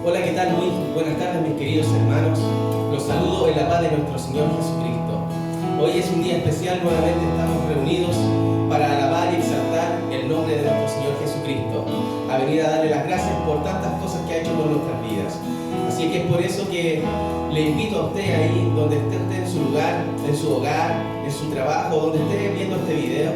Hola, ¿qué tal? Muy buenas tardes, mis queridos hermanos. Los saludo en la paz de nuestro Señor Jesucristo. Hoy es un día especial, nuevamente estamos reunidos para alabar y exaltar el nombre de nuestro Señor Jesucristo, a venir a darle las gracias por tantas cosas que ha hecho por nuestras vidas. Así que es por eso que le invito a usted ahí, donde esté usted en su lugar, en su hogar, en su trabajo, donde esté viendo este video,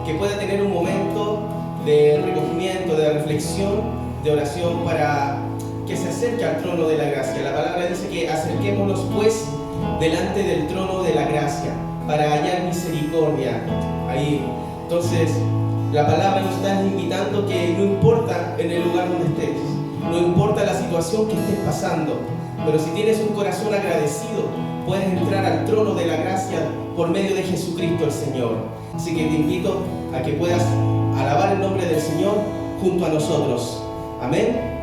que pueda tener un momento de recogimiento, de reflexión, de oración para que se acerque al trono de la gracia. La palabra dice que acerquémonos pues delante del trono de la gracia para hallar misericordia ahí. Entonces la palabra nos está invitando que no importa en el lugar donde estés, no importa la situación que estés pasando, pero si tienes un corazón agradecido, puedes entrar al trono de la gracia por medio de Jesucristo el Señor. Así que te invito a que puedas alabar el nombre del Señor junto a nosotros. Amén.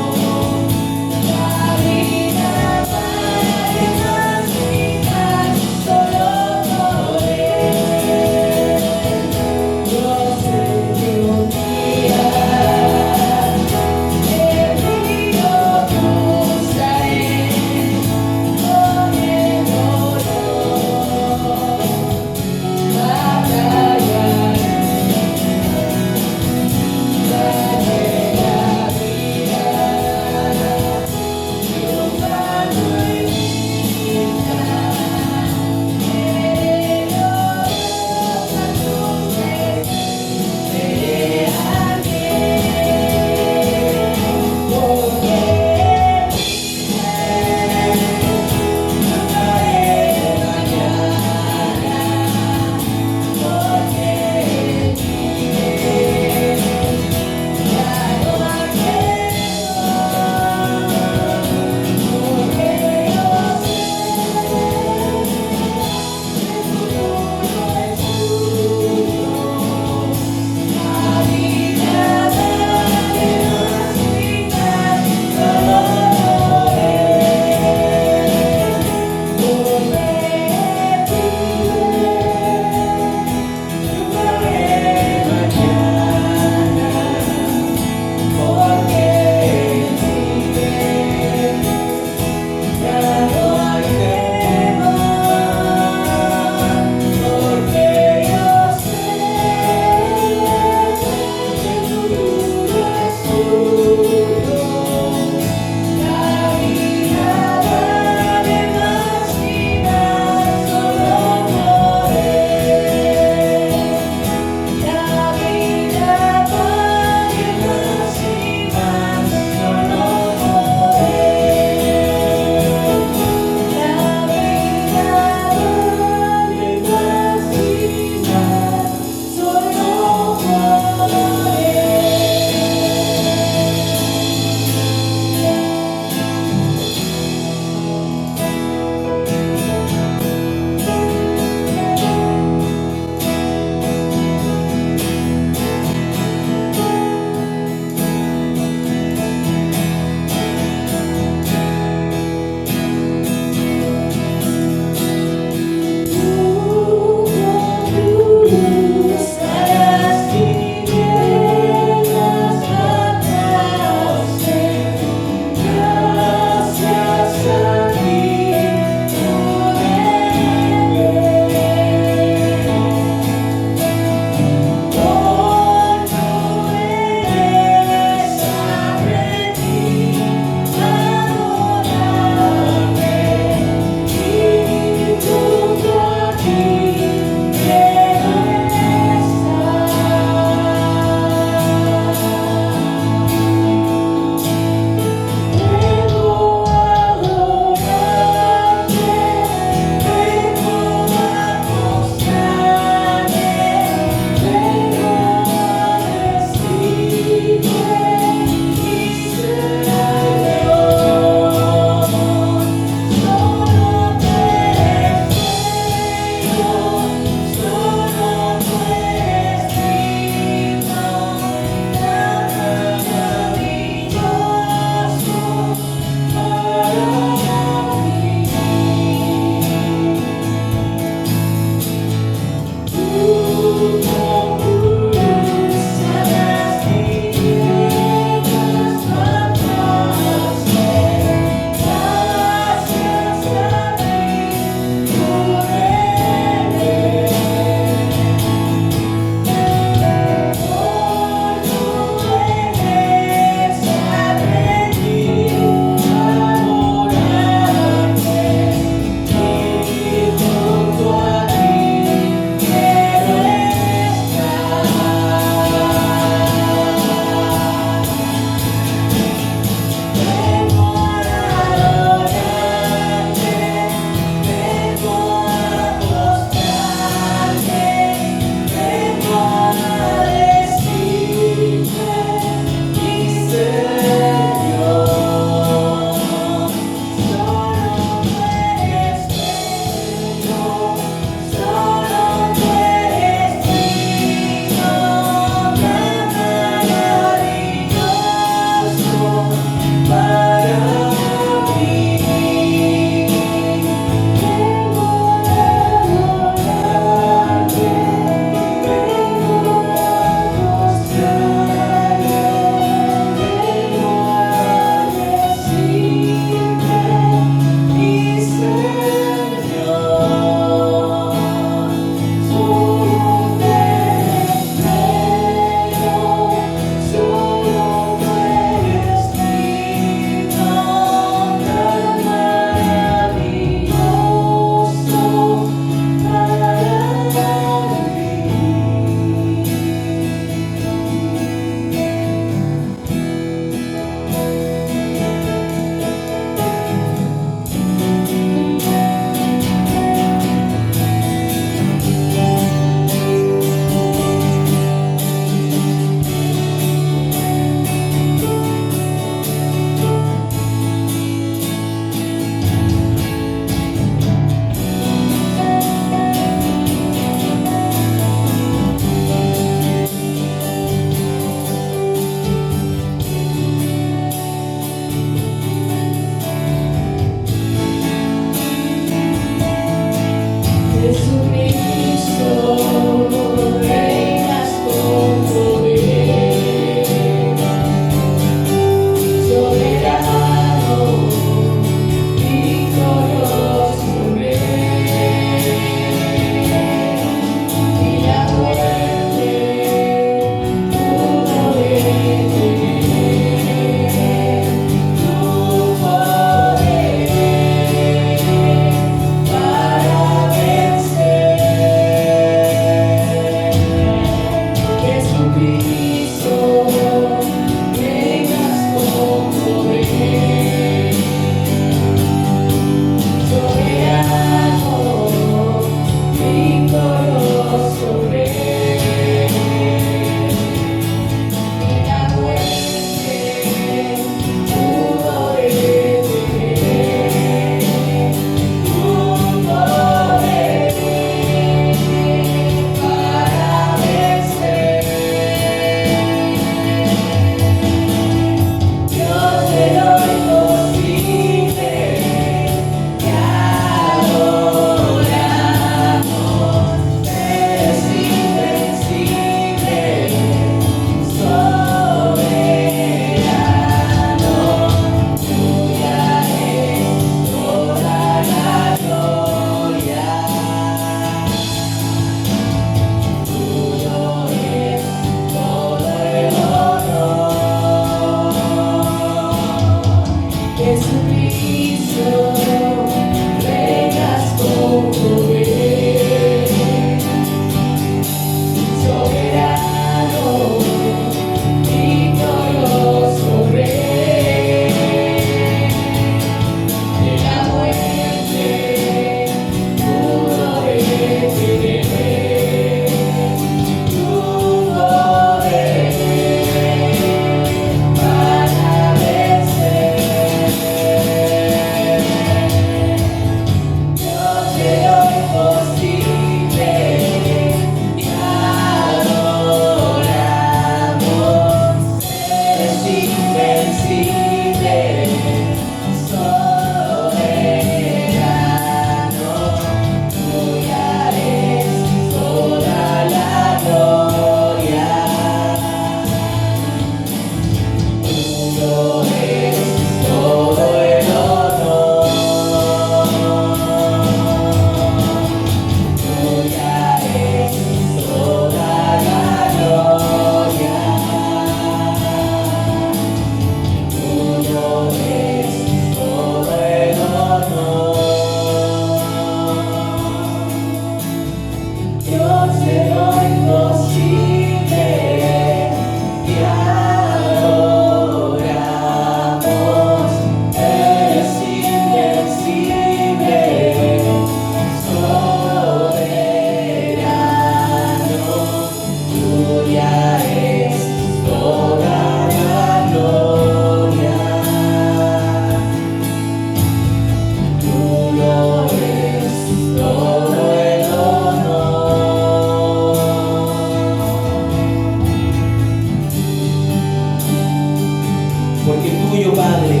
porque tuyo, Padre,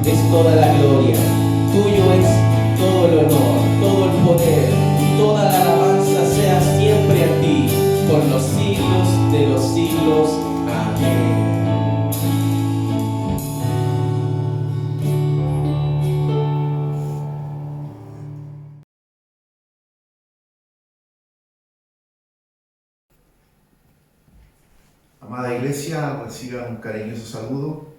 es toda la gloria, tuyo es todo el honor, todo el poder, toda la alabanza sea siempre a ti, por los siglos de los siglos. Amén. Amada Iglesia, reciban un cariñoso saludo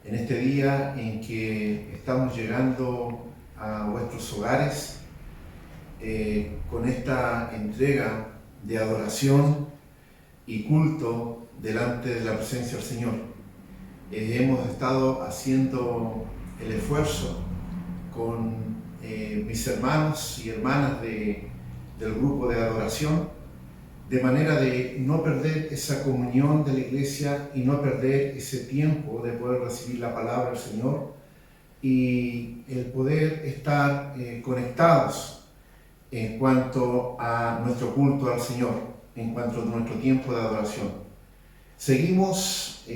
en este día en que estamos llegando a vuestros hogares con esta entrega de adoración y culto delante de la presencia del Señor. Hemos estado haciendo el esfuerzo con mis hermanos y hermanas del grupo de adoración, de manera de no perder esa comunión de la iglesia y no perder ese tiempo de poder recibir la palabra del Señor y el poder estar conectados en cuanto a nuestro culto al Señor, en cuanto a nuestro tiempo de adoración. Seguimos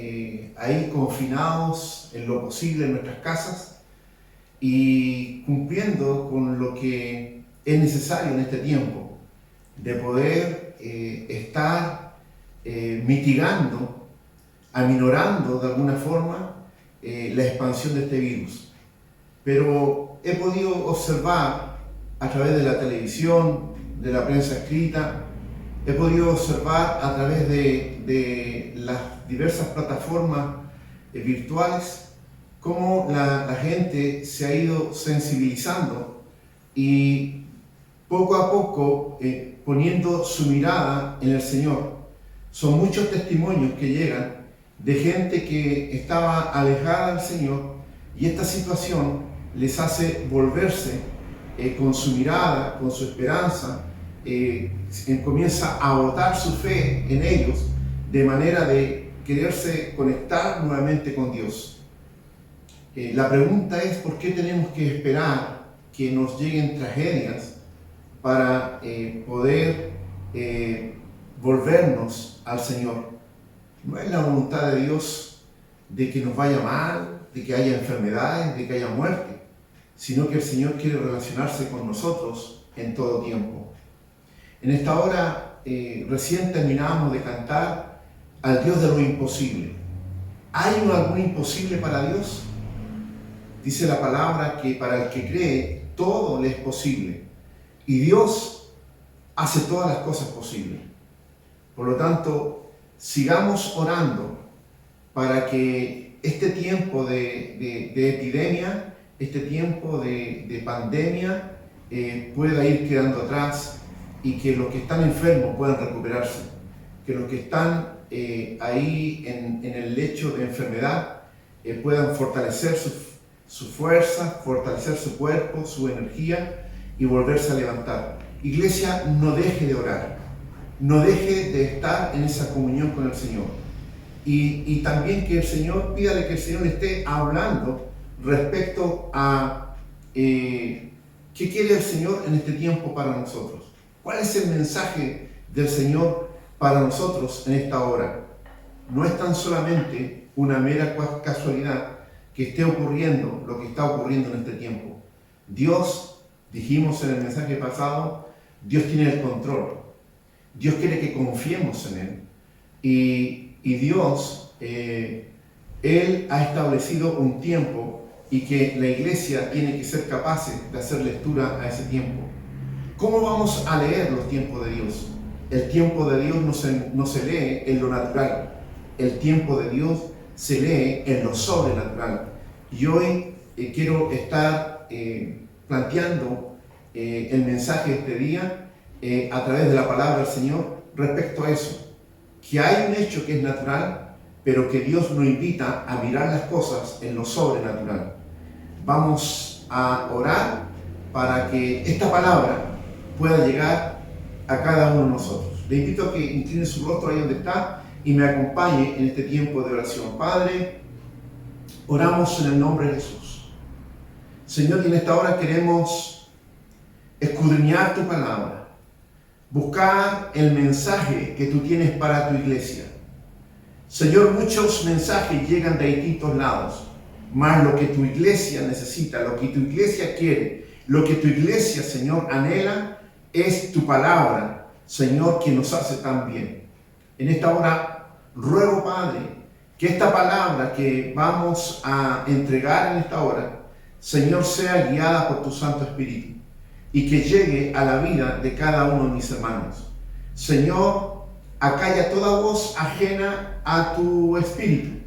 ahí confinados en lo posible en nuestras casas y cumpliendo con lo que es necesario en este tiempo, de poder estar mitigando, aminorando de alguna forma la expansión de este virus. Pero he podido observar a través de la televisión, de la prensa escrita, he podido observar a través de las diversas plataformas virtuales cómo la gente se ha ido sensibilizando y poco a poco poniendo su mirada en el Señor. Son muchos testimonios que llegan de gente que estaba alejada del Señor y esta situación les hace volverse con su mirada, con su esperanza, comienza a botar su fe en ellos de manera de quererse conectar nuevamente con Dios. La pregunta es: ¿por qué tenemos que esperar que nos lleguen tragedias para poder volvernos al Señor? No es la voluntad de Dios de que nos vaya mal, de que haya enfermedades, de que haya muerte, sino que el Señor quiere relacionarse con nosotros en todo tiempo. En esta hora recién terminamos de cantar al Dios de lo imposible. ¿Hay algún imposible para Dios? Dice la palabra que para el que cree todo le es posible. Y Dios hace todas las cosas posibles. Por lo tanto, sigamos orando para que este tiempo de epidemia, este tiempo de pandemia pueda ir quedando atrás y que los que están enfermos puedan recuperarse, que los que están ahí en el lecho de enfermedad puedan fortalecer su fuerza, fortalecer su cuerpo, su energía y volverse a levantar. Iglesia, no deje de orar, no deje de estar en esa comunión con el Señor. Y también que el Señor, pídale que el Señor le esté hablando respecto a qué quiere el Señor en este tiempo para nosotros. ¿Cuál es el mensaje del Señor para nosotros en esta hora? No es tan solamente una mera casualidad que esté ocurriendo lo que está ocurriendo en este tiempo. Dios, dijimos en el mensaje pasado, Dios tiene el control. Dios quiere que confiemos en Él. Y Dios, Él ha establecido un tiempo y que la iglesia tiene que ser capaz de hacer lectura a ese tiempo. ¿Cómo vamos a leer los tiempos de Dios? El tiempo de Dios no se lee en lo natural. El tiempo de Dios se lee en lo sobrenatural. Y hoy quiero estar planteando el mensaje de este día a través de la palabra del Señor respecto a eso. Que hay un hecho que es natural, pero que Dios nos invita a mirar las cosas en lo sobrenatural. Vamos a orar para que esta palabra pueda llegar a cada uno de nosotros. Le invito a que incline su rostro ahí donde está y me acompañe en este tiempo de oración. Padre, oramos en el nombre de Jesús. Señor, y en esta hora queremos escudriñar tu palabra, buscar el mensaje que tú tienes para tu iglesia. Señor, muchos mensajes llegan de distintos lados, mas lo que tu iglesia necesita, lo que tu iglesia quiere, lo que tu iglesia, Señor, anhela, es tu palabra, Señor, que nos hace tan bien. En esta hora ruego, Padre, que esta palabra que vamos a entregar en esta hora, Señor, sea guiada por tu Santo Espíritu y que llegue a la vida de cada uno de mis hermanos. Señor, acalla toda voz ajena a tu Espíritu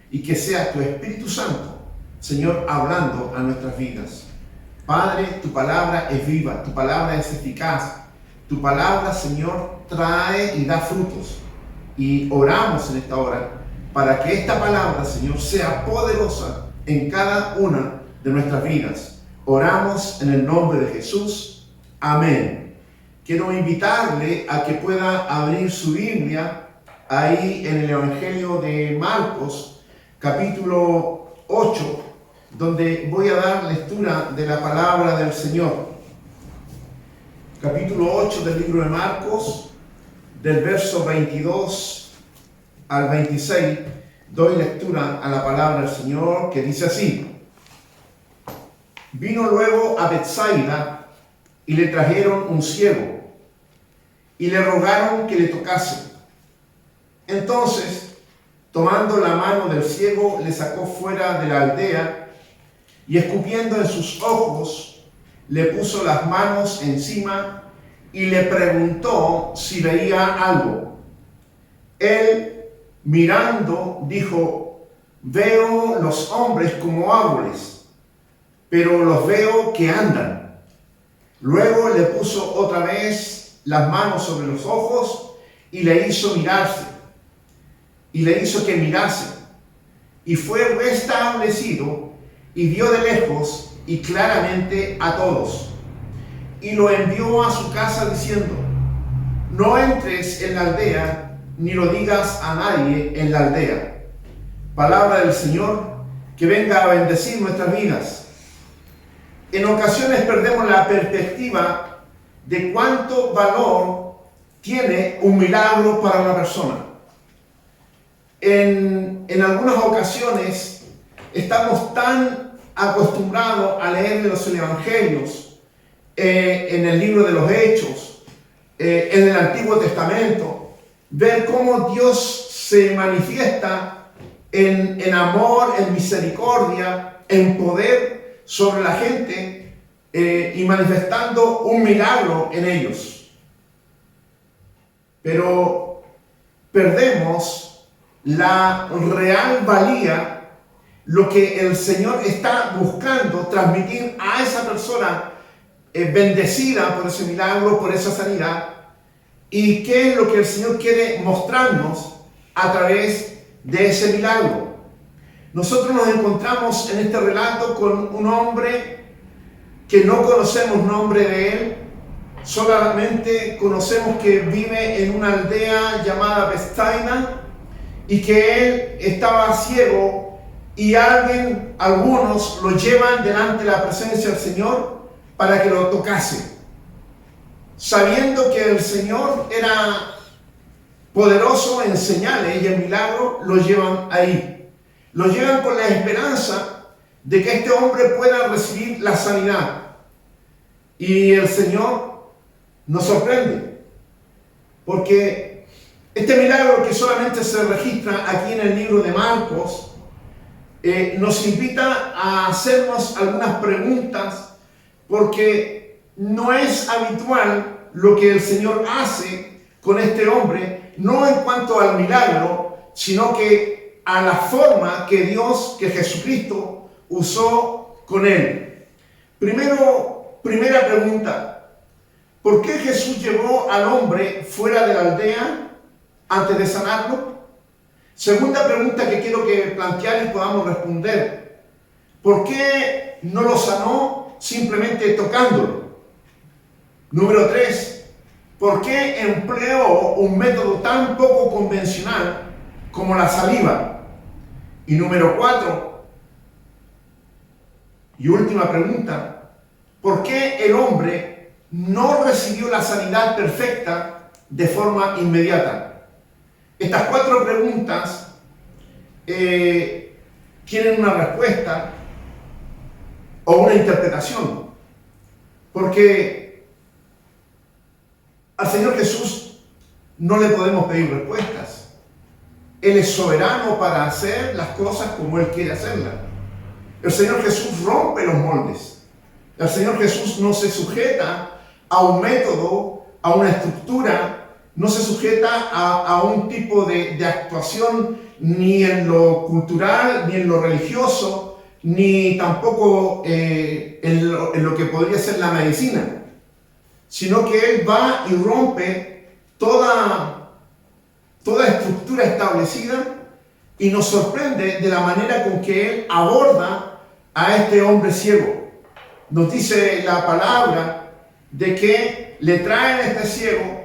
y que sea tu Espíritu Santo, Señor, hablando a nuestras vidas. Padre, tu palabra es viva, tu palabra es eficaz, tu palabra, Señor, trae y da frutos. Y oramos en esta hora para que esta palabra, Señor, sea poderosa en cada una de nuestras vidas. Oramos en el nombre de Jesús. Amén. Quiero invitarle a que pueda abrir su Biblia ahí en el Evangelio de Marcos, capítulo 8, donde voy a dar lectura de la palabra del Señor. Capítulo 8 del libro de Marcos, del verso 22 al 26, doy lectura a la palabra del Señor, que dice así: Vino luego a Betsaida y le trajeron un ciego y le rogaron que le tocase. Entonces, tomando la mano del ciego, le sacó fuera de la aldea y escupiendo en sus ojos, le puso las manos encima y le preguntó si veía algo. Él, mirando, dijo: veo los hombres como árboles, pero los veo que andan. Luego le puso otra vez las manos sobre los ojos y le hizo mirarse, y le hizo que mirase, y fue restablecido y vio de lejos y claramente a todos, y lo envió a su casa diciendo: no entres en la aldea, ni lo digas a nadie en la aldea. Palabra del Señor, que venga a bendecir nuestras vidas. En ocasiones perdemos la perspectiva de cuánto valor tiene un milagro para una persona. En algunas ocasiones estamos tan acostumbrados a leer los evangelios, en el libro de los Hechos, en el Antiguo Testamento, ver cómo Dios se manifiesta en amor, en misericordia, en poder sobre la gente, y manifestando un milagro en ellos. Pero perdemos la real valía, lo que el Señor está buscando transmitir a esa persona bendecida por ese milagro, por esa sanidad, y qué es lo que el Señor quiere mostrarnos a través de ese milagro. Nosotros nos encontramos en este relato con un hombre que no conocemos nombre de él, solamente conocemos que vive en una aldea llamada Betsaida y que él estaba ciego, y algunos lo llevan delante de la presencia del Señor para que lo tocase. Sabiendo que el Señor era poderoso en señales y en milagros, lo llevan ahí. Lo llevan con la esperanza de que este hombre pueda recibir la sanidad. Y el Señor nos sorprende, porque este milagro, que solamente se registra aquí en el libro de Marcos, nos invita a hacernos algunas preguntas, porque no es habitual lo que el Señor hace con este hombre, no en cuanto al milagro, sino que a la forma que Jesucristo usó con él. Primera pregunta: ¿por qué Jesús llevó al hombre fuera de la aldea antes de sanarlo? Segunda pregunta que quiero que plantear y podamos responder: ¿por qué no lo sanó simplemente tocándolo? Número 3, ¿por qué empleó un método tan poco convencional como la saliva? Y número 4, y última pregunta: ¿por qué el hombre no recibió la sanidad perfecta de forma inmediata? Estas 4 preguntas tienen una respuesta o una interpretación. Porque al Señor Jesús no le podemos pedir respuestas. Él es soberano para hacer las cosas como Él quiere hacerlas. El Señor Jesús rompe los moldes. El Señor Jesús no se sujeta a un método, a una estructura, no se sujeta a un tipo de actuación ni en lo cultural, ni en lo religioso, ni tampoco en lo que podría ser la medicina, sino que Él va y rompe toda estructura establecida y nos sorprende de la manera con que Él aborda a este hombre ciego. Nos dice la palabra de que le traen a este ciego,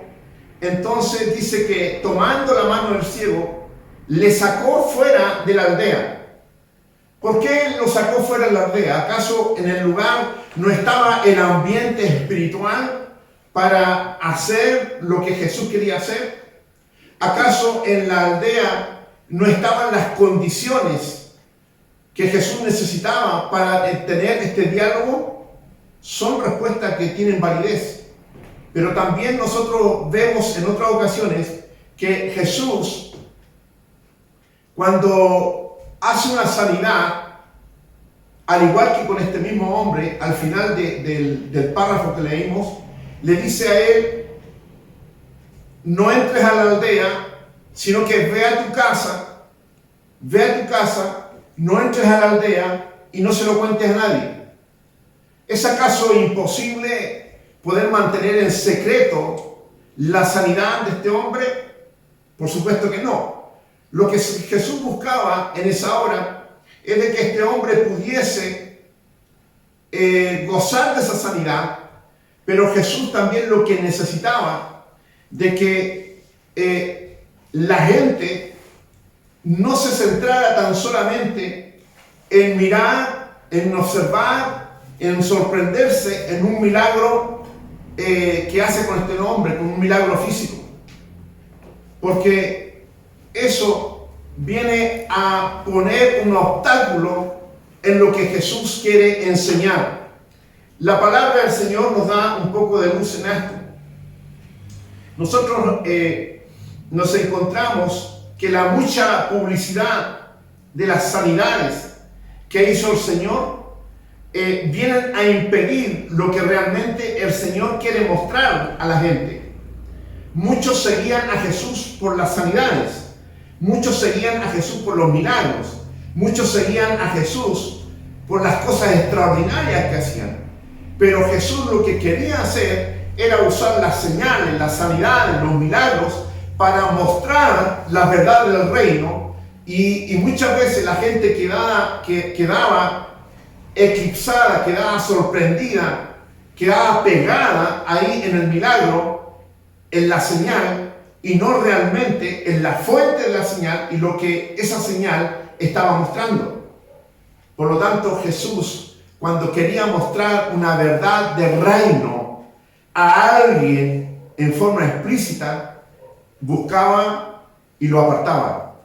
entonces dice que tomando la mano del ciego, le sacó fuera de la aldea. ¿Por qué lo sacó fuera de la aldea? ¿Acaso en el lugar no estaba el ambiente espiritual para hacer lo que Jesús quería hacer? ¿Acaso en la aldea no estaban las condiciones que Jesús necesitaba para tener este diálogo? Son respuestas que tienen validez. Pero también nosotros vemos en otras ocasiones que Jesús, cuando hace una sanidad, al igual que con este mismo hombre, al final del párrafo que leímos, le dice a él: no entres a la aldea, sino que ve a tu casa, no entres a la aldea y no se lo cuentes a nadie. ¿Es acaso imposible poder mantener en secreto la sanidad de este hombre? Por supuesto que no. Lo que Jesús buscaba en esa hora es de que este hombre pudiese gozar de esa sanidad, pero Jesús también lo que necesitaba de que la gente no se centrara tan solamente en mirar, en observar, en sorprenderse en un milagro que hace con este hombre, con un milagro físico. Porque eso viene a poner un obstáculo en lo que Jesús quiere enseñar. La palabra del Señor nos da un poco de luz en esto. Nosotros nos encontramos que la mucha publicidad de las sanidades que hizo el Señor vienen a impedir lo que realmente el Señor quiere mostrar a la gente. Muchos seguían a Jesús por las sanidades, muchos seguían a Jesús por los milagros, muchos seguían a Jesús por las cosas extraordinarias que hacían. Pero Jesús lo que quería hacer era usar las señales, las sanidades, los milagros para mostrar la verdad del reino, y muchas veces la gente quedaba eclipsada, quedaba sorprendida, quedaba pegada ahí en el milagro, en la señal, y no realmente en la fuente de la señal y lo que esa señal estaba mostrando. Por lo tanto, Jesús, cuando quería mostrar una verdad del reino a alguien en forma explícita, buscaba y lo apartaba.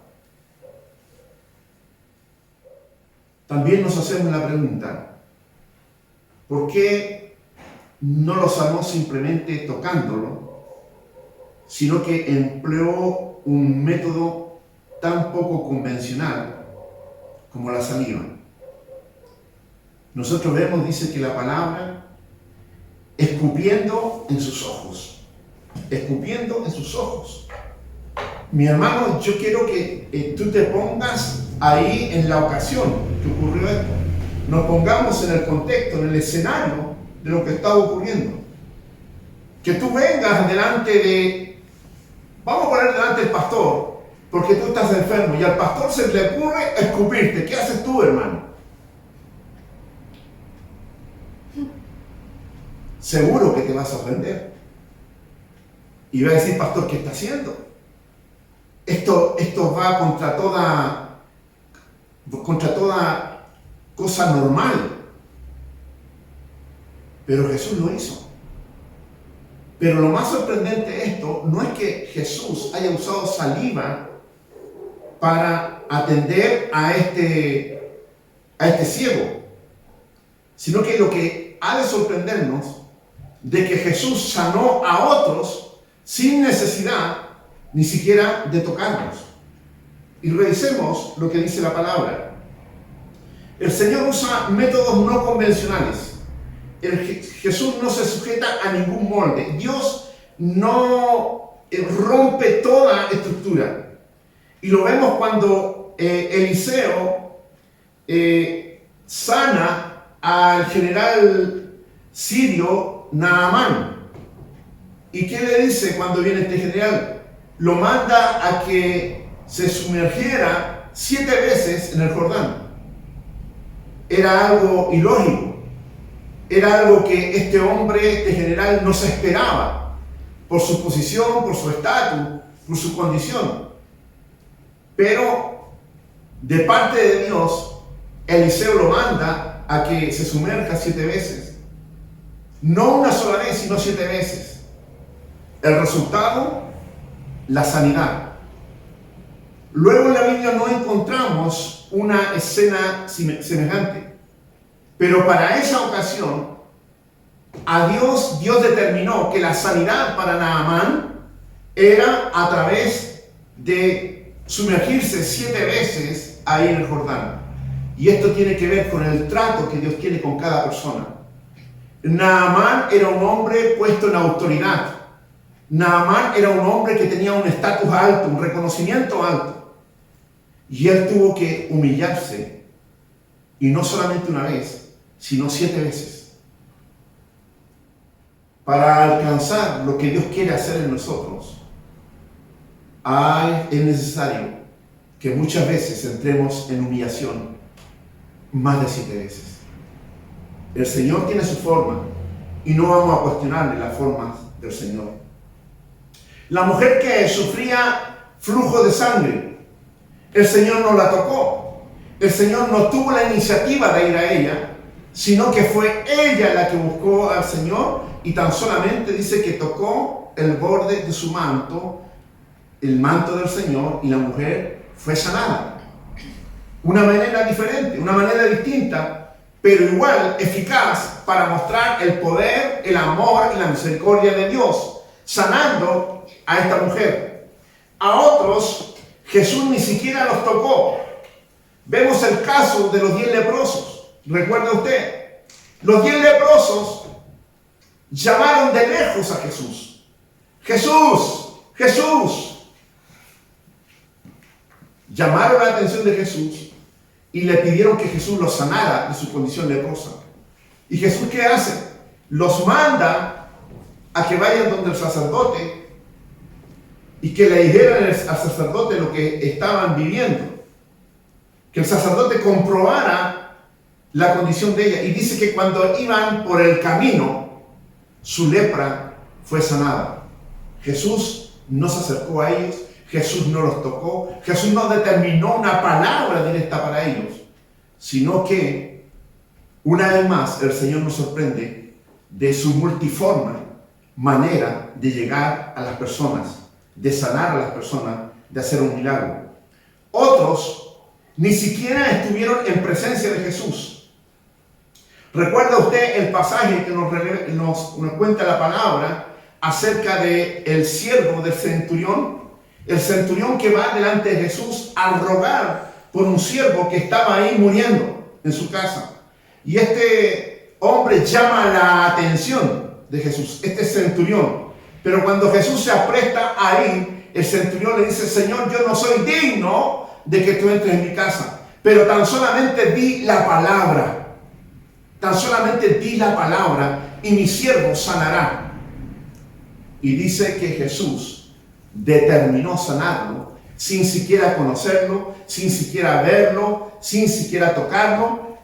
También nos hacemos la pregunta: ¿por qué no lo sanó simplemente tocándolo, sino que empleó un método tan poco convencional como la saliva? Nosotros vemos, dice que la palabra, escupiendo en sus ojos. Escupiendo en sus ojos. Mi hermano, yo quiero que tú te pongas ahí en la ocasión que ocurrió esto. Nos pongamos en el contexto, en el escenario de lo que estaba ocurriendo. Que tú vengas delante vamos a poner delante del pastor, porque tú estás enfermo, y al pastor se le ocurre escupirte. ¿Qué haces tú, hermano? Seguro que te vas a ofender. Y va a decir: pastor, ¿qué está haciendo? Esto va contra toda cosa normal. Pero Jesús lo hizo. Pero lo más sorprendente de esto no es que Jesús haya usado saliva para atender a este ciego, sino que lo que ha de sorprendernos de que Jesús sanó a otros sin necesidad ni siquiera de tocarlos. Y revisemos lo que dice la palabra. El Señor usa métodos no convencionales. Jesús no se sujeta a ningún molde. Dios no rompe toda estructura. Y lo vemos cuando Eliseo sana al general sirio Naamán. ¿Y qué le dice cuando viene este general? Lo manda a que se sumergiera 7 veces en el Jordán. Era algo ilógico. Era algo que este hombre, este general, no se esperaba. Por su posición, por su estatus, por su condición. Pero, de parte de Dios, Eliseo lo manda a que se sumerja 7 veces. No una sola vez, sino 7 veces. El resultado, la sanidad. Luego en la Biblia no encontramos una escena semejante. Pero para esa ocasión, Dios determinó que la sanidad para Naamán era a través de sumergirse 7 veces ahí en el Jordán. Y esto tiene que ver con el trato que Dios tiene con cada persona. Naamán era un hombre puesto en autoridad. Naamán era un hombre que tenía un estatus alto, un reconocimiento alto. Y él tuvo que humillarse. Y no solamente una vez, sino 7 veces. Para alcanzar lo que Dios quiere hacer en nosotros, es necesario que muchas veces entremos en humillación más de 7 veces. El Señor tiene su forma y no vamos a cuestionarle las formas del Señor. La mujer que sufría flujo de sangre, el Señor no la tocó. El Señor no tuvo la iniciativa de ir a ella, sino que fue ella la que buscó al Señor y tan solamente dice que tocó el borde de su manto, el manto del Señor, y la mujer fue sanada. Una manera diferente, una manera distinta, pero igual eficaz para mostrar el poder, el amor y la misericordia de Dios, sanando a esta mujer. A otros, Jesús ni siquiera los tocó. Vemos el caso de los 10 leprosos. ¿Recuerda usted? Los 10 leprosos llamaron de lejos a Jesús. Jesús, Jesús. Llamaron la atención de Jesús y le pidieron que Jesús los sanara de su condición leprosa. ¿Y Jesús qué hace? Los manda a que vayan donde el sacerdote y que le dijeran al sacerdote lo que estaban viviendo. Que el sacerdote comprobara la condición de ella. Y dice que cuando iban por el camino, su lepra fue sanada. Jesús no se acercó a ellos, Jesús no los tocó, Jesús no determinó una palabra directa para ellos, sino que, una vez más, el Señor nos sorprende de su multiforme manera de llegar a las personas, de sanar a las personas, de hacer un milagro. Otros ni siquiera estuvieron en presencia de Jesús. ¿Recuerda usted el pasaje que nos cuenta la palabra acerca del siervo del centurión? El centurión que va delante de Jesús a rogar por un siervo que estaba ahí muriendo en su casa. Y este hombre llama la atención de Jesús, este centurión. Pero cuando Jesús se apresta ahí, el centurión le dice: Señor, yo no soy digno de que tú entres en mi casa, pero tan solamente di la palabra. Tan solamente di la palabra y mi siervo sanará. Y dice que Jesús determinó sanarlo sin siquiera conocerlo, sin siquiera verlo, sin siquiera tocarlo.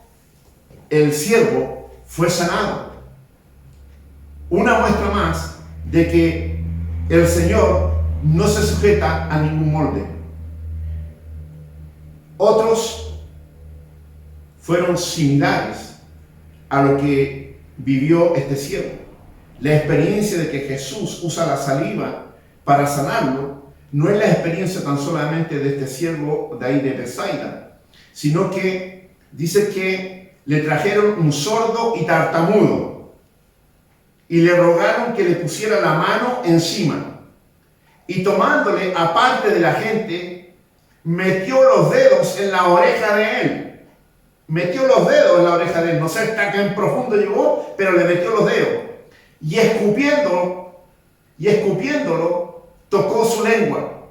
El siervo fue sanado. Una muestra más de que el Señor no se sujeta a ningún molde. Otros fueron similares a lo que vivió este siervo. La experiencia de que Jesús usa la saliva para sanarlo no es la experiencia tan solamente de este siervo de ahí de Betsaida, sino que dice que le trajeron un sordo y tartamudo y le rogaron que le pusiera la mano encima, y tomándole aparte de la gente, metió los dedos en la oreja de él. Metió los dedos en la oreja de él, no sé hasta qué en profundo llegó, pero le metió los dedos. Y escupiéndolo, tocó su lengua.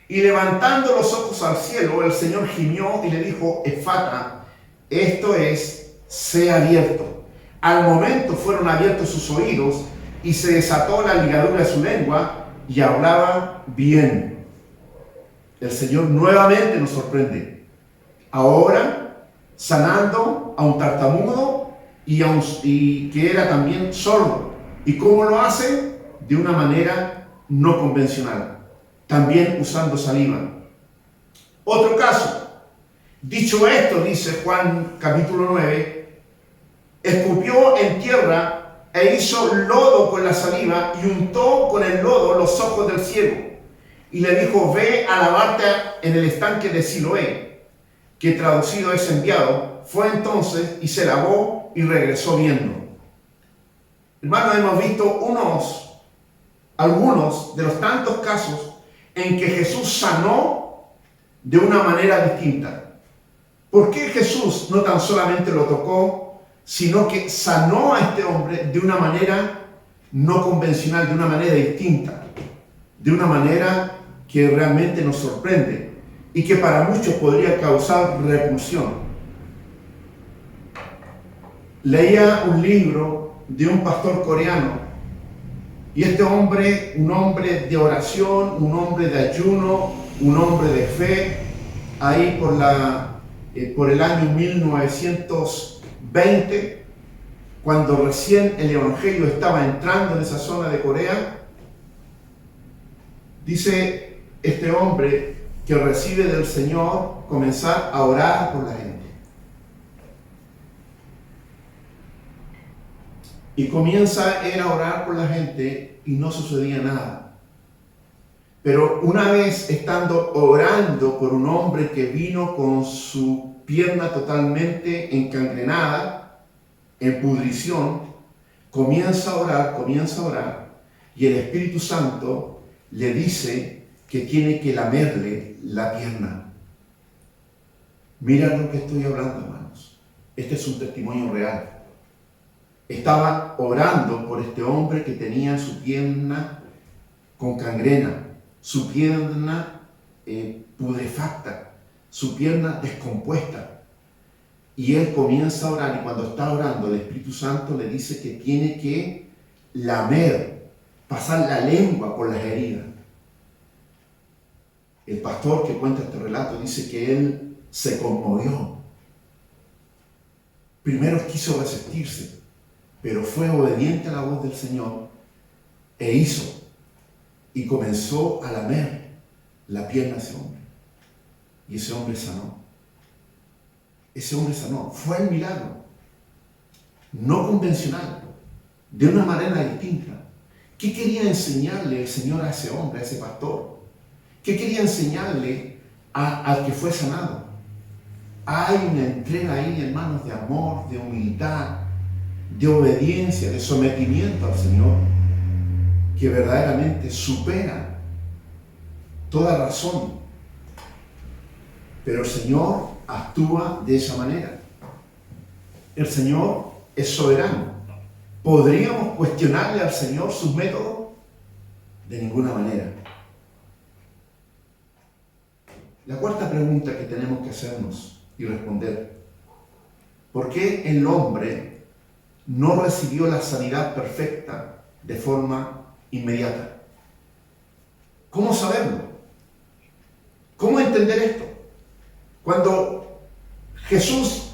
Y levantando los ojos al cielo, el Señor gimió y le dijo: Efata, esto es, sea abierto. Al momento fueron abiertos sus oídos y se desató la ligadura de su lengua y hablaba bien. El Señor nuevamente nos sorprende. Ahora, sanando a un tartamudo y que era también sordo. ¿Y cómo lo hace? De una manera no convencional. También usando saliva. Otro caso. Dicho esto, dice Juan capítulo 9, escupió en tierra e hizo lodo con la saliva y untó con el lodo los ojos del ciego. Y le dijo: ve a lavarte en el estanque de Siloé, que traducido es enviado. Fue entonces y se lavó y regresó viendo. Hermanos, hemos visto algunos de los tantos casos en que Jesús sanó de una manera distinta. ¿Por qué Jesús no tan solamente lo tocó, sino que sanó a este hombre de una manera no convencional, de una manera distinta, de una manera que realmente nos sorprende y que para muchos podría causar repulsión? Leía un libro de un pastor coreano, y este hombre, un hombre de oración, un hombre de ayuno, un hombre de fe, ahí por el año 1920, cuando recién el Evangelio estaba entrando en esa zona de Corea, dice este hombre que recibe del Señor comenzar a orar por la gente. Y comienza él a orar por la gente y no sucedía nada. Pero una vez estando orando por un hombre que vino con su pierna totalmente encangrenada, en pudrición, comienza a orar, y el Espíritu Santo le dice que tiene que lamerle la pierna. Mira lo que estoy hablando, hermanos. Este es un testimonio real. Estaba orando por este hombre que tenía su pierna con gangrena, su pierna pudrefacta, su pierna descompuesta. Y él comienza a orar, y cuando está orando, el Espíritu Santo le dice que tiene que lamer, pasar la lengua por las heridas. El pastor que cuenta este relato dice que él se conmovió. Primero quiso resistirse, pero fue obediente a la voz del Señor e hizo, y comenzó a lamer la pierna de ese hombre. Y ese hombre sanó. Ese hombre sanó. Fue el milagro. No convencional, de una manera distinta. ¿Qué quería enseñarle el Señor a ese hombre, a ese pastor? ¿Qué quería enseñarle al que fue sanado? Hay una entrega ahí, hermanos, de amor, de humildad, de obediencia, de sometimiento al Señor, que verdaderamente supera toda razón. Pero el Señor actúa de esa manera. El Señor es soberano. ¿Podríamos cuestionarle al Señor sus métodos? De ninguna manera. La cuarta pregunta que tenemos que hacernos y responder: ¿por qué el hombre no recibió la sanidad perfecta de forma inmediata? ¿Cómo saberlo? ¿Cómo entender esto? Cuando Jesús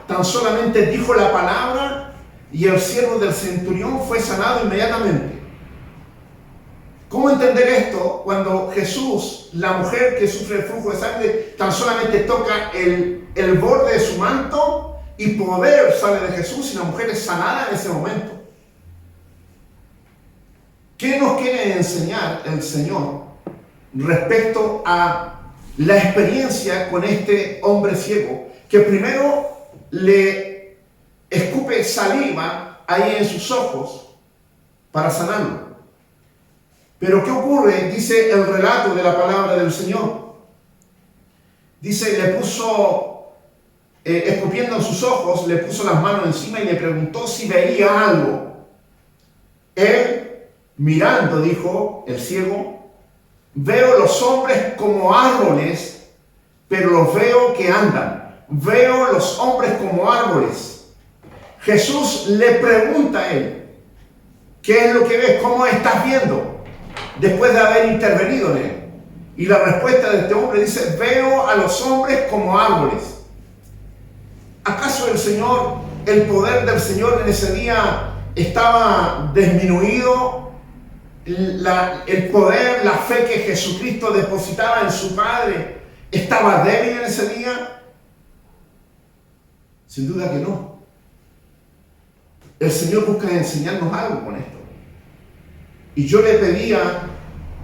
tan solamente dijo la palabra y el siervo del centurión fue sanado inmediatamente. ¿Cómo entender esto cuando Jesús, la mujer que sufre el flujo de sangre, tan solamente toca el borde de su manto y poder sale de Jesús y la mujer es sanada en ese momento? ¿Qué nos quiere enseñar el Señor respecto a la experiencia con este hombre ciego, que primero le escupe saliva ahí en sus ojos para sanarlo. Pero ¿qué ocurre? Dice el relato de la palabra del Señor. Dice, le puso, escupiendo en sus ojos, le puso las manos encima y le preguntó si veía algo. Él, mirando, dijo el ciego, veo los hombres como árboles, pero los veo que andan. Veo los hombres como árboles. Jesús le pregunta a él, ¿qué es lo que ves? ¿Cómo estás viendo? Después de haber intervenido en él. Y la respuesta de este hombre dice, veo a los hombres como árboles. ¿Acaso el poder del Señor en ese día estaba disminuido? El poder, la fe que Jesucristo depositaba en su Padre, ¿estaba débil en ese día? Sin duda que no. El Señor busca enseñarnos algo con esto. Y yo le pedía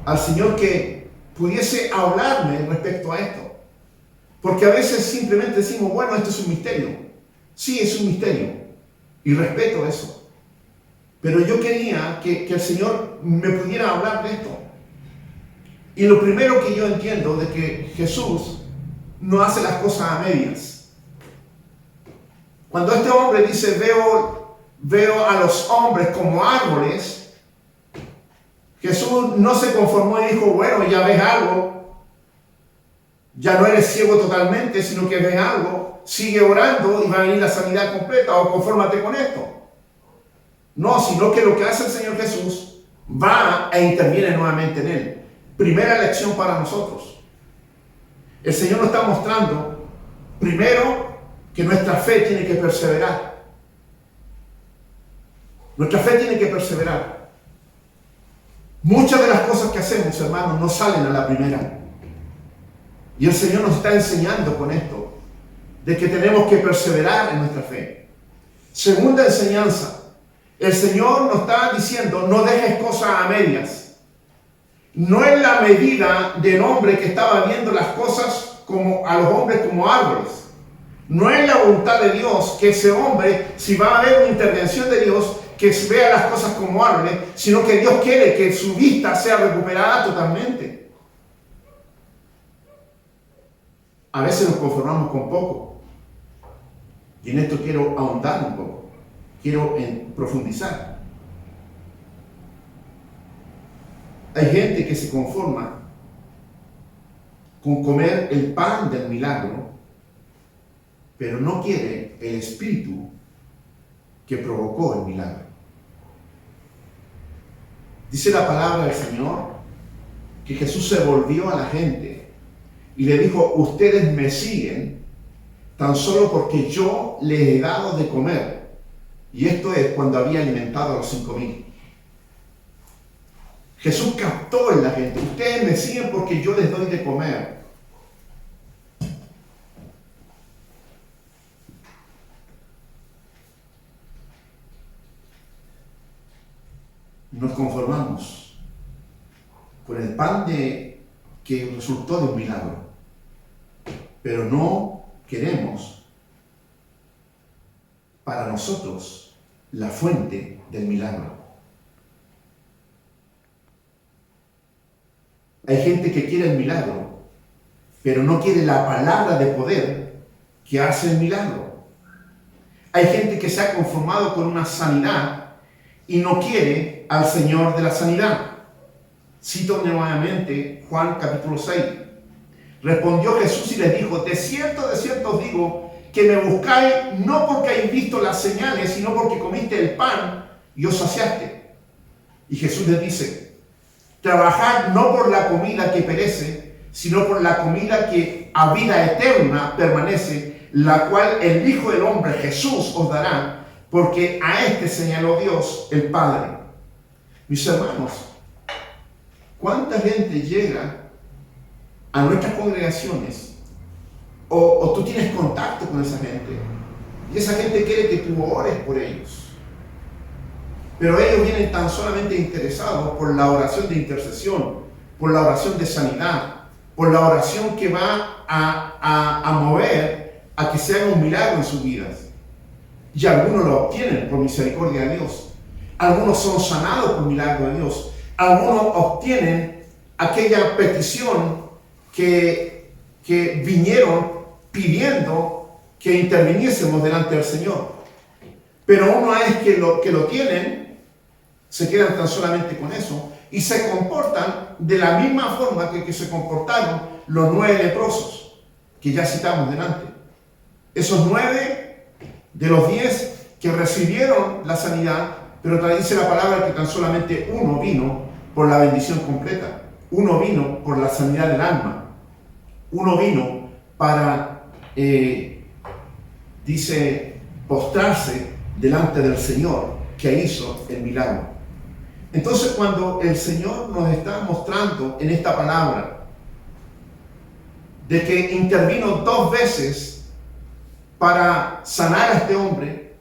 al Señor que pudiese hablarme respecto a esto. Porque a veces simplemente decimos, bueno, esto es un misterio. Sí, es un misterio. Y respeto eso. Pero yo quería que el Señor me pudiera hablar de esto. Y lo primero que yo entiendo de que Jesús no hace las cosas a medias. Cuando este hombre dice, veo a los hombres como árboles, Jesús no se conformó y dijo, bueno, ya ves algo, ya no eres ciego totalmente, sino que ves algo, sigue orando y va a venir la sanidad completa, o confórmate con esto. No, sino que lo que hace el Señor Jesús va e interviene nuevamente en él. Primera lección para nosotros. El Señor nos está mostrando, primero, que nuestra fe tiene que perseverar. Nuestra fe tiene que perseverar. Muchas de las cosas que hacemos, hermanos, no salen a la primera. Y el Señor nos está enseñando con esto, de que tenemos que perseverar en nuestra fe. Segunda enseñanza, el Señor nos está diciendo, no dejes cosas a medias. No es la medida del hombre que estaba viendo las cosas a los hombres como árboles. No es la voluntad de Dios que ese hombre, si va a haber una intervención de Dios, que vea las cosas como árboles, sino que Dios quiere que su vista sea recuperada totalmente. A veces nos conformamos con poco. Y en esto quiero ahondar un poco. Quiero profundizar. Hay gente que se conforma con comer el pan del milagro, pero no quiere el espíritu que provocó el milagro. Dice la palabra del Señor que Jesús se volvió a la gente y le dijo, ustedes me siguen tan solo porque yo les he dado de comer. Y esto es cuando había alimentado a los 5,000. Jesús captó en la gente, ustedes me siguen porque yo les doy de comer. Nos conformamos con el pan que resultó de un milagro, pero no queremos para nosotros la fuente del milagro. Hay gente que quiere el milagro, pero no quiere la palabra de poder que hace el milagro. Hay gente que se ha conformado con una sanidad y no quiere al Señor de la sanidad. Cito nuevamente Juan capítulo 6. Respondió Jesús y les dijo, de cierto os digo, que me buscáis no porque habéis visto las señales, sino porque comiste el pan y os saciaste. Y Jesús les dice, trabajad no por la comida que perece, sino por la comida que a vida eterna permanece, la cual el Hijo del Hombre, Jesús, os dará, porque a este señaló Dios, el Padre. Mis hermanos, ¿cuánta gente llega a nuestras congregaciones o tú tienes contacto con esa gente y esa gente quiere que tú ores por ellos? Pero ellos vienen tan solamente interesados por la oración de intercesión, por la oración de sanidad, por la oración que va a mover a que se haga un milagro en sus vidas. Y algunos lo obtienen por misericordia de Dios. Algunos son sanados por milagro de Dios. Algunos obtienen aquella petición que vinieron pidiendo que interviniésemos delante del Señor. Pero una vez que lo tienen, se quedan tan solamente con eso y se comportan de la misma forma que se comportaron los 9 leprosos que ya citamos delante. Esos 9 de los 10 que recibieron la sanidad, pero dice la palabra que tan solamente uno vino por la bendición completa. Uno vino por la sanidad del alma. Uno vino para, dice, postrarse delante del Señor que hizo el milagro. Entonces, cuando el Señor nos está mostrando en esta palabra de que intervino 2 veces para sanar a este hombre,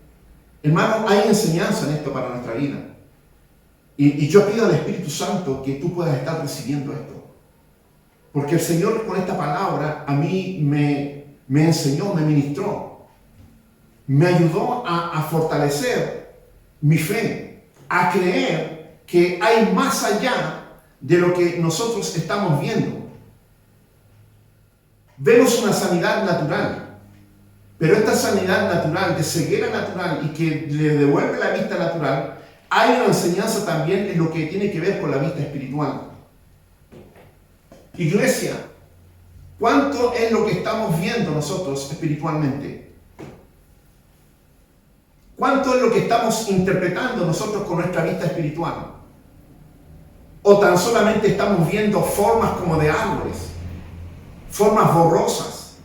hermano, hay enseñanza en esto para nuestra vida. Y yo pido al Espíritu Santo que tú puedas estar recibiendo esto. Porque el Señor con esta palabra a mí me enseñó, me ministró. Me ayudó a fortalecer mi fe, a creer que hay más allá de lo que nosotros estamos viendo. Vemos una sanidad natural, pero esta sanidad natural, de ceguera natural y que le devuelve la vista natural, hay una enseñanza también en lo que tiene que ver con la vista espiritual. Iglesia, ¿cuánto es lo que estamos viendo nosotros espiritualmente? ¿Cuánto es lo que estamos interpretando nosotros con nuestra vista espiritual? ¿O tan solamente estamos viendo formas como de árboles, formas borrosas?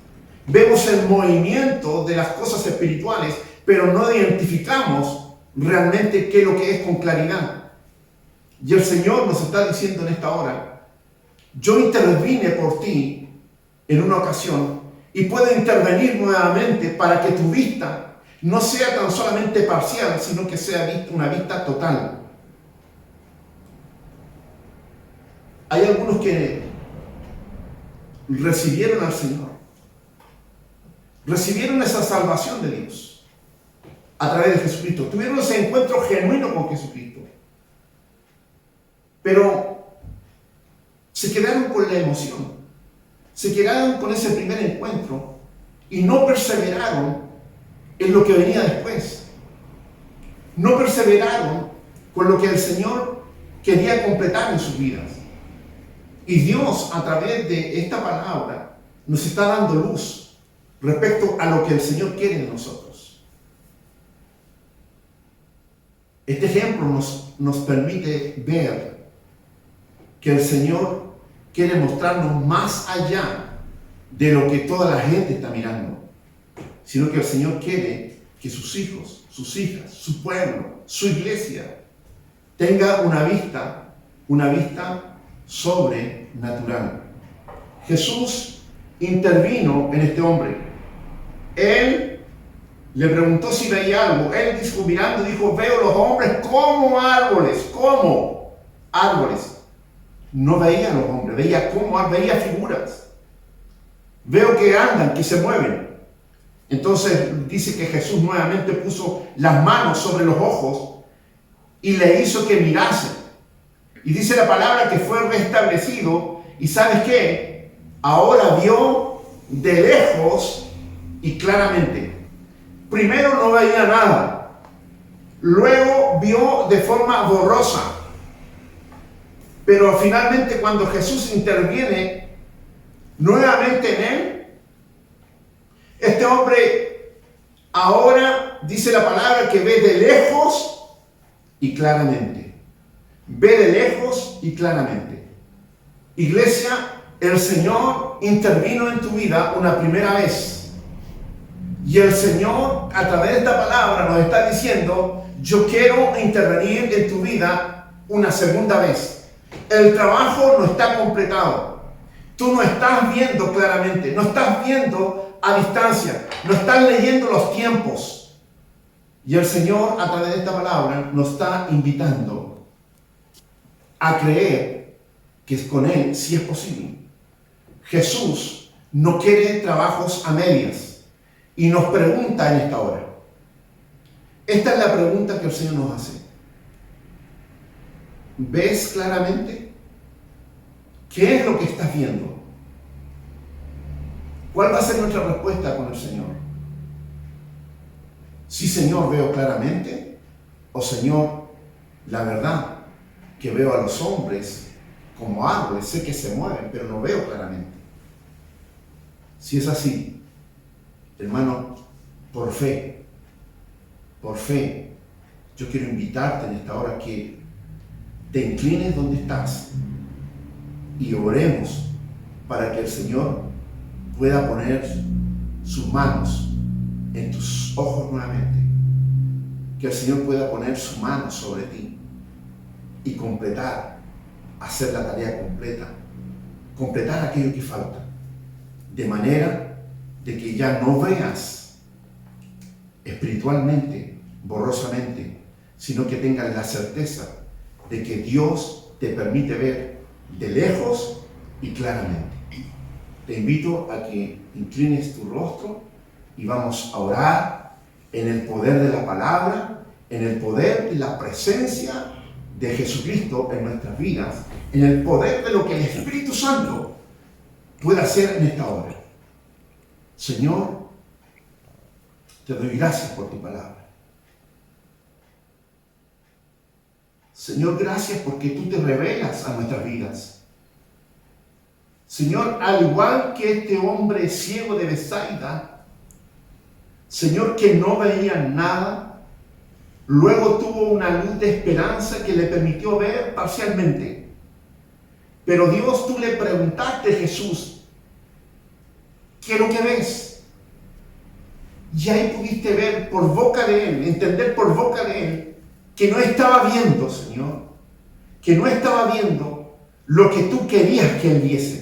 Vemos el movimiento de las cosas espirituales, pero no identificamos realmente qué es lo que es con claridad. Y el Señor nos está diciendo en esta hora: yo intervine por ti en una ocasión y puedo intervenir nuevamente para que tu vista no sea tan solamente parcial, sino que sea una vista total. Hay algunos que recibieron al Señor, recibieron esa salvación de Dios a través de Jesucristo, tuvieron ese encuentro genuino con Jesucristo, pero se quedaron con la emoción, se quedaron con ese primer encuentro y no perseveraron en lo que venía después. No perseveraron con lo que el Señor quería completar en sus vidas. Y Dios, a través de esta palabra, nos está dando luz respecto a lo que el Señor quiere de nosotros. Este ejemplo nos permite ver que el Señor quiere mostrarnos más allá de lo que toda la gente está mirando, sino que el Señor quiere que sus hijos, sus hijas, su pueblo, su iglesia tenga una vista sobrenatural. Jesús intervino en este hombre. Él le preguntó si veía algo. Él dijo, mirando, dijo: veo los hombres como árboles. ¿Cómo? Árboles. No veía a los hombres, veía figuras. Veo que andan, que se mueven. Entonces dice que Jesús nuevamente puso las manos sobre los ojos y le hizo que mirase. Y dice la palabra que fue restablecido. ¿Y sabes qué? Ahora vio de lejos y claramente. Primero no veía nada. Luego vio de forma borrosa. Pero finalmente, cuando Jesús interviene nuevamente en él, este hombre ahora dice la palabra que ve de lejos y claramente. Ve de lejos y claramente. Iglesia, el Señor intervino en tu vida una primera vez. Y el Señor, a través de esta palabra, nos está diciendo: yo quiero intervenir en tu vida una segunda vez. El trabajo no está completado. Tú no estás viendo claramente, no estás viendo a distancia, no estás leyendo los tiempos. Y el Señor, a través de esta palabra, nos está invitando a creer que con Él sí es posible. Jesús no quiere trabajos a medias y nos pregunta en esta hora. Esta es la pregunta que el Señor nos hace. ¿Ves claramente? ¿Qué es lo que estás viendo? ¿Cuál va a ser nuestra respuesta con el Señor? Sí, Señor, veo claramente. O Señor, la verdad, que veo a los hombres como árboles, sé que se mueven, pero no veo claramente. Si es así, hermano, por fe, yo quiero invitarte en esta hora que te inclines donde estás y oremos para que el Señor pueda poner sus manos en tus ojos nuevamente, que el Señor pueda poner su mano sobre ti y hacer la tarea completa, completar aquello que falta, de manera de que ya no veas espiritualmente, borrosamente, sino que tengas la certeza de que Dios te permite ver de lejos y claramente. Te invito a que inclines tu rostro y vamos a orar en el poder de la palabra, en el poder de la presencia de Jesucristo en nuestras vidas, en el poder de lo que el Espíritu Santo puede hacer en esta hora. Señor, te doy gracias por tu palabra. Señor, gracias porque tú te revelas a nuestras vidas. Señor, al igual que este hombre ciego de Betsaida, Señor, que no veía nada, luego tuvo una luz de esperanza que le permitió ver parcialmente. Pero Dios, tú le preguntaste a Jesús, ¿qué es lo que ves? Y ahí pudiste ver por boca de él, entender por boca de él, que no estaba viendo, Señor, que no estaba viendo lo que tú querías que él viese.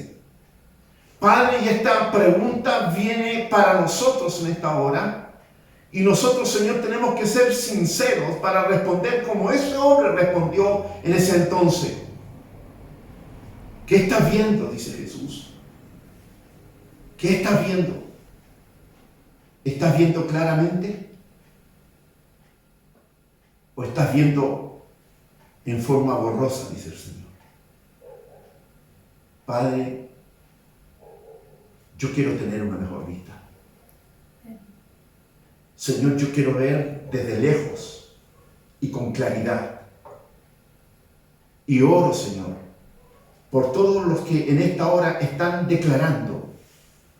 Padre, y esta pregunta viene para nosotros en esta hora, y nosotros, Señor, tenemos que ser sinceros para responder como ese hombre respondió en ese entonces. ¿Qué estás viendo?, dice Jesús. ¿Qué estás viendo? ¿Estás viendo claramente? ¿O estás viendo en forma borrosa?, dice el Señor. Padre, yo quiero tener una mejor vista. Señor, yo quiero ver desde lejos y con claridad. Y oro, Señor, por todos los que en esta hora están declarando: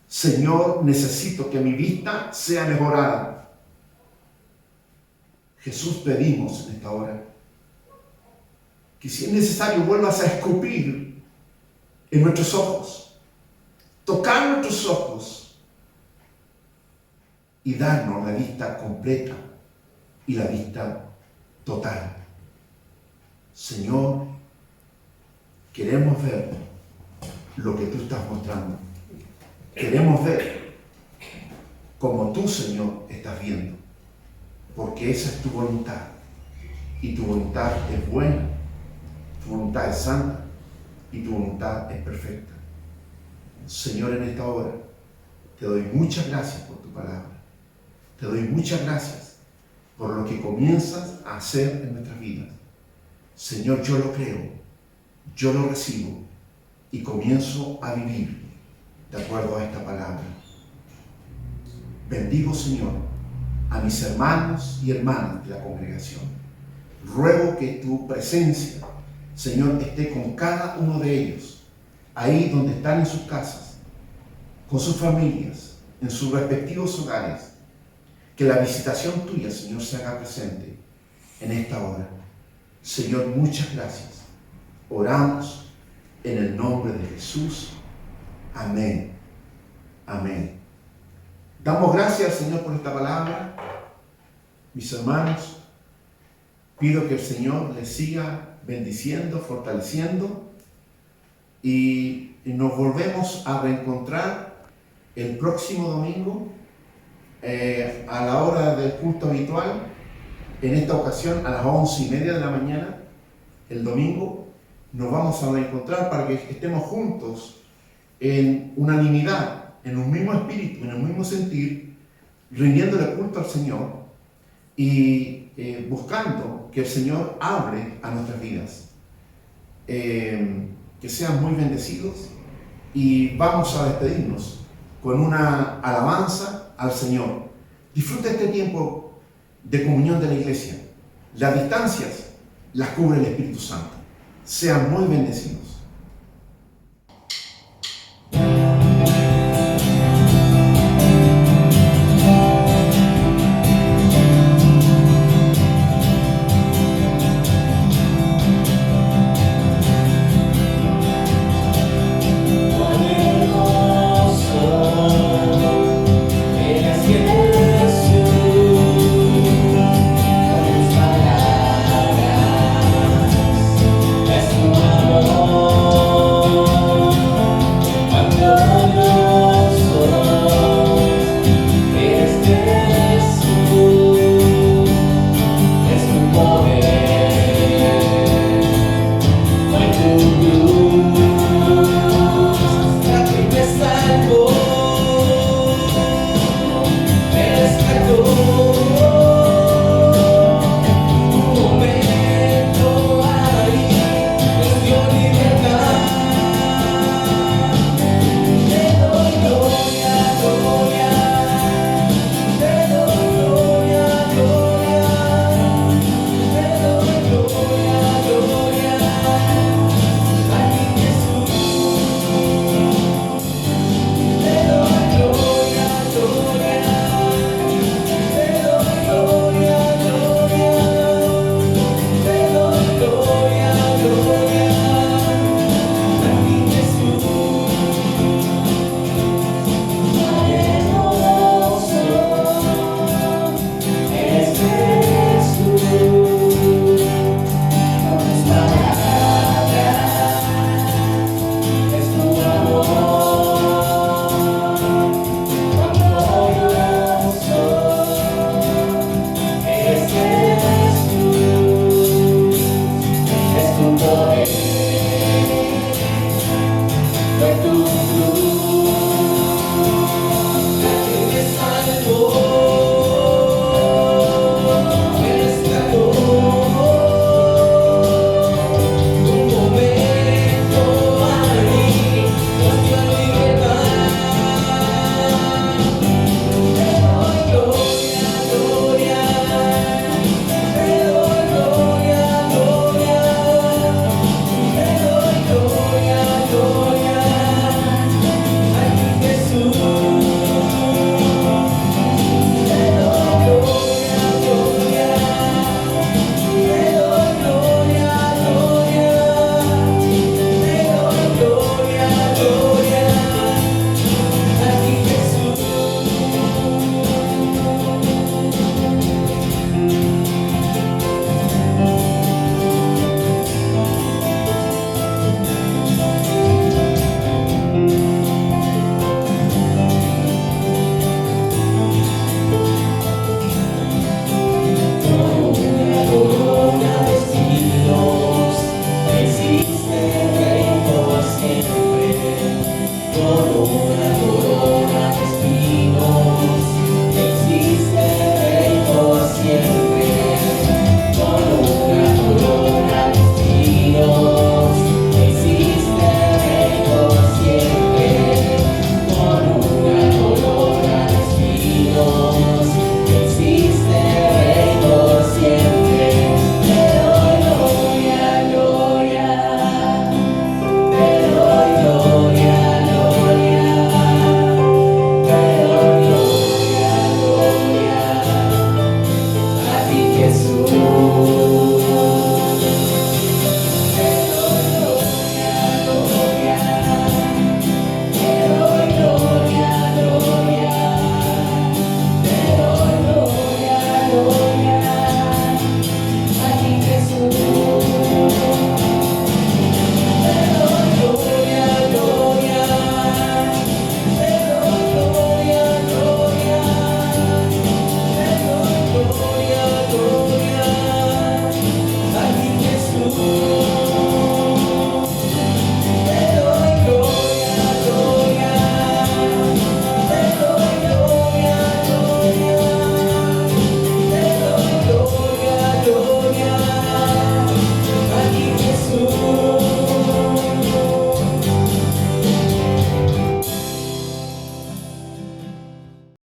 Señor, necesito que mi vista sea mejorada. Jesús, pedimos en esta hora que si es necesario vuelvas a escupir en nuestros ojos, tocar nuestros ojos y darnos la vista completa y la vista total. Señor, queremos ver lo que tú estás mostrando. Queremos ver como tú, Señor, estás viendo, porque esa es tu voluntad, y tu voluntad es buena, tu voluntad es santa, y tu voluntad es perfecta. Señor, en esta hora te doy muchas gracias por tu palabra. Te doy muchas gracias por lo que comienzas a hacer en nuestras vidas. Señor, yo lo creo, yo lo recibo y comienzo a vivir de acuerdo a esta palabra. Bendigo, Señor, a mis hermanos y hermanas de la congregación. Ruego que tu presencia, Señor, esté con cada uno de ellos, ahí donde están en sus casas, con sus familias, en sus respectivos hogares. Que la visitación tuya, Señor, se haga presente en esta hora. Señor, muchas gracias. Oramos en el nombre de Jesús. Amén. Amén. Damos gracias, Señor, por esta palabra. Mis hermanos, pido que el Señor les siga bendiciendo, fortaleciendo, y nos volvemos a reencontrar el próximo domingo a la hora del culto habitual, en esta ocasión a las 11:30 de la mañana, el domingo, nos vamos a encontrar para que estemos juntos en unanimidad, en un mismo espíritu, en el mismo sentir, rindiéndole culto al Señor y buscando que el Señor hable a nuestras vidas. Que sean muy bendecidos y vamos a despedirnos con una alabanza al Señor. Disfruta este tiempo de comunión de la iglesia. Las distancias las cubre el Espíritu Santo. Sean muy bendecidos.